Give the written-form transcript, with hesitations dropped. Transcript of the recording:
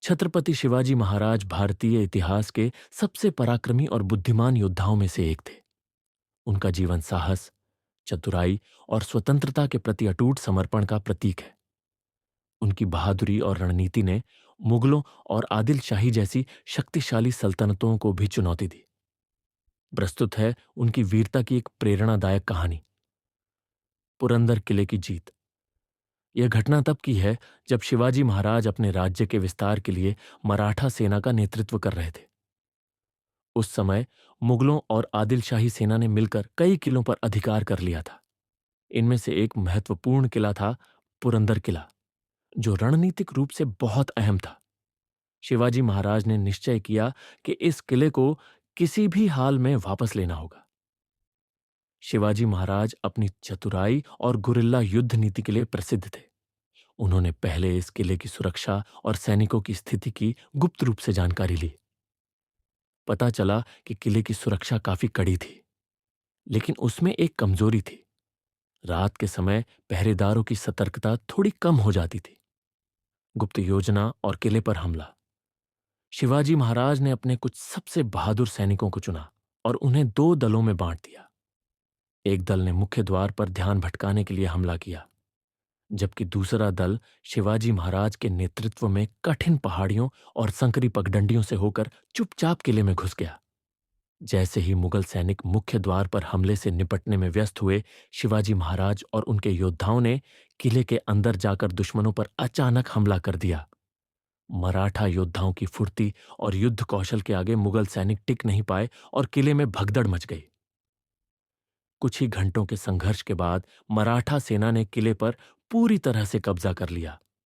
छत्रपति शिवाजी महाराज भारतीय इतिहास के सबसे पराक्रमी और बुद्धिमान योद्धाओं में से एक थे। उनका जीवन साहस, चतुराई और स्वतंत्रता के प्रति अटूट समर्पण का प्रतीक है। उनकी बहादुरी और रणनीति ने मुगलों और आदिल शाही जैसी शक्तिशाली सल्तनतों को भी चुनौती दी। प्रस्तुत है उनकी वीरता की एक प्रेरणादायक कहानी, पुरंदर किले की जीत। यह घटना तब की है जब शिवाजी महाराज अपने राज्य के विस्तार के लिए मराठा सेना का नेतृत्व कर रहे थे। उस समय मुगलों और आदिल शाही सेना ने मिलकर कई किलों पर अधिकार कर लिया था। इनमें से एक महत्वपूर्ण किला था पुरंदर किला, जो रणनीतिक रूप से बहुत अहम था। शिवाजी महाराज ने निश्चय किया कि इस किले को किसी भी हाल में वापस लेना होगा। शिवाजी महाराज अपनी चतुराई और गुरिल्ला युद्ध नीति के लिए प्रसिद्ध थे। उन्होंने पहले इस किले की सुरक्षा और सैनिकों की स्थिति की गुप्त रूप से जानकारी ली। पता चला कि किले की सुरक्षा काफी कड़ी थी, लेकिन उसमें एक कमजोरी थी। रात के समय पहरेदारों की सतर्कता थोड़ी कम हो जाती थी। गुप्त योजना और किले पर हमला। शिवाजी महाराज ने अपने कुछ सबसे बहादुर सैनिकों को चुना और उन्हें दो दलों में बांट दिया। एक दल ने मुख्य द्वार पर ध्यान भटकाने के लिए हमला किया, जबकि दूसरा दल शिवाजी महाराज के नेतृत्व में कठिन पहाड़ियों और संकरी पगडंडियों से होकर चुपचाप किले में घुस गया। जैसे ही मुगल सैनिक मुख्य द्वार पर हमले से निपटने में व्यस्त हुए, शिवाजी महाराज और उनके योद्धाओं ने किले के अंदर जाकर दुश्मनों पर अचानक हमला कर दिया। मराठा योद्धाओं की फुर्ती और युद्ध कौशल के आगे मुगल सैनिक टिक नहीं पाए और किले में भगदड़ मच गई। कुछ ही घंटों के संघर्ष के बाद मराठा सेना ने किले पर पूरी तरह से कब्जा कर लिया।